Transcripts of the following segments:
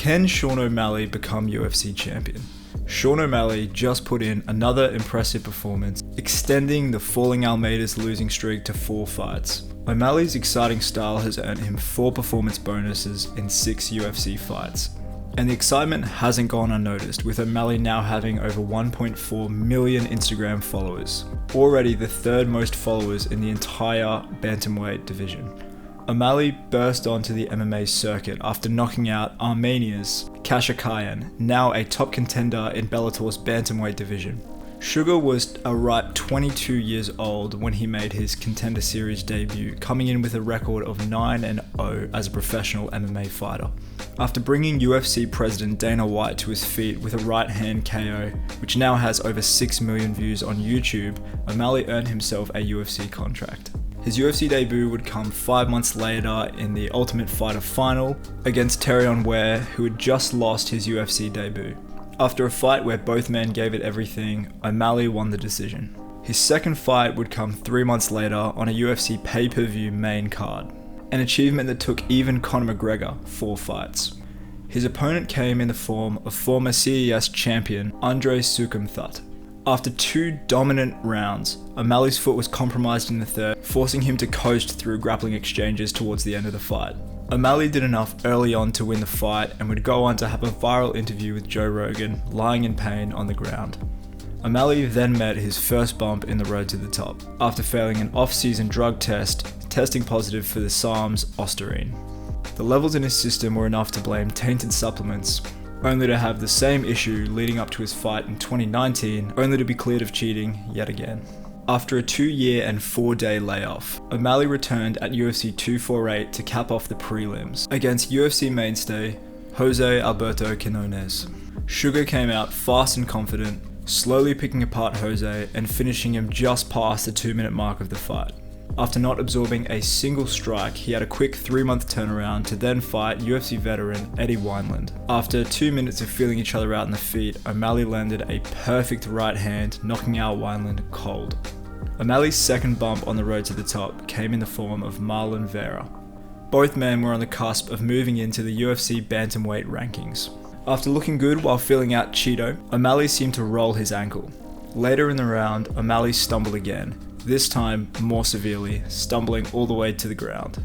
Can Sean O'Malley become UFC champion? Sean O'Malley just put in another impressive performance, extending the falling Almeida's losing streak to 4 fights. O'Malley's exciting style has earned him 4 performance bonuses in 6 UFC fights. And the excitement hasn't gone unnoticed, with O'Malley now having over 1.4 million Instagram followers, already the 3rd most followers in the entire bantamweight division. O'Malley burst onto the MMA circuit after knocking out Armenia's Kashakayan, now a top contender in Bellator's bantamweight division. Sugar was a ripe 22 years old when he made his Contender Series debut, coming in with a record of 9-0 as a professional MMA fighter. After bringing UFC president Dana White to his feet with a right-hand KO, which now has over 6 million views on YouTube, O'Malley earned himself a UFC contract. His UFC debut would come 5 months later in the Ultimate Fighter final against Terrion Ware, who had just lost his UFC debut. After a fight where both men gave it everything, O'Malley won the decision. His second fight would come 3 months later on a UFC pay-per-view main card, an achievement that took even Conor McGregor 4 fights. His opponent came in the form of former CES champion Andre Sukumthut. After 2 dominant rounds, O'Malley's foot was compromised in the 3rd, forcing him to coast through grappling exchanges towards the end of the fight. O'Malley did enough early on to win the fight and would go on to have a viral interview with Joe Rogan, lying in pain on the ground. O'Malley then met his first bump in the road to the top, after failing an off-season drug test, testing positive for the SARM's Ostarine. The levels in his system were enough to blame tainted supplements, only to have the same issue leading up to his fight in 2019, only to be cleared of cheating yet again. After a 2-year and 4-day layoff, O'Malley returned at UFC 248 to cap off the prelims against UFC mainstay Jose Alberto Quinones. Sugar came out fast and confident, slowly picking apart Jose and finishing him just past the 2-minute mark of the fight. After not absorbing a single strike, he had a quick 3-month turnaround to then fight UFC veteran Eddie Wineland. After 2 minutes of feeling each other out in the feet, O'Malley landed a perfect right hand, knocking out Wineland cold. O'Malley's second bump on the road to the top came in the form of Marlon Vera. Both men were on the cusp of moving into the UFC bantamweight rankings. After looking good while filling out Cheeto, O'Malley seemed to roll his ankle. Later in the round, O'Malley stumbled again, this time more severely, stumbling all the way to the ground.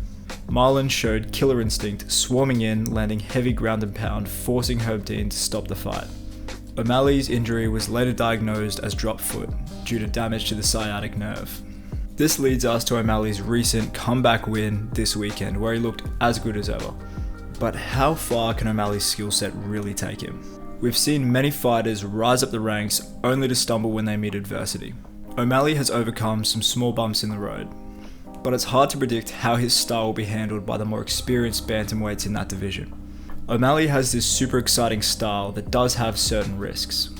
Marlon showed killer instinct, swarming in, landing heavy ground and pound, forcing Herb Dean to stop the fight. O'Malley's injury was later diagnosed as drop foot, due to damage to the sciatic nerve. This leads us to O'Malley's recent comeback win this weekend, where he looked as good as ever. But how far can O'Malley's skill set really take him? We've seen many fighters rise up the ranks only to stumble when they meet adversity. O'Malley has overcome some small bumps in the road, but it's hard to predict how his style will be handled by the more experienced bantamweights in that division. O'Malley has this super exciting style that does have certain risks.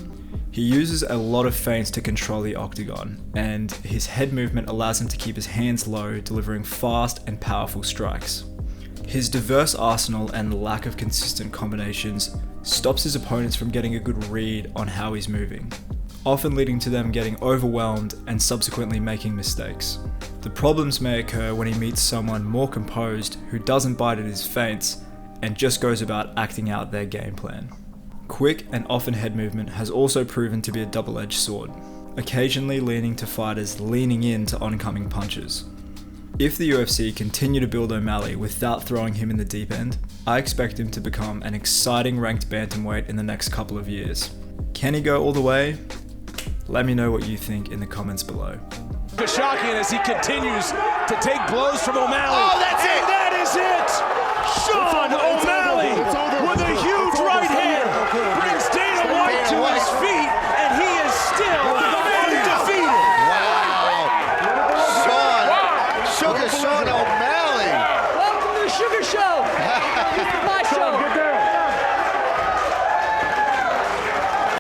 He uses a lot of feints to control the octagon, and his head movement allows him to keep his hands low, delivering fast and powerful strikes. His diverse arsenal and lack of consistent combinations stops his opponents from getting a good read on how he's moving, often leading to them getting overwhelmed and subsequently making mistakes. The problems may occur when he meets someone more composed who doesn't bite at his feints and just goes about acting out their game plan. Quick and often head movement has also proven to be a double-edged sword, occasionally leading to fighters leaning into oncoming punches. If the UFC continue to build O'Malley without throwing him in the deep end, I expect him to become an exciting ranked bantamweight in the next couple of years. Can he go all the way? Let me know what you think in the comments below. Shocking as he continues to take blows from O'Malley. Oh, that's it! That is it! Sean O'Malley with a huge right hand brings Dana White to his feet, and he is still undefeated. Wow! Sean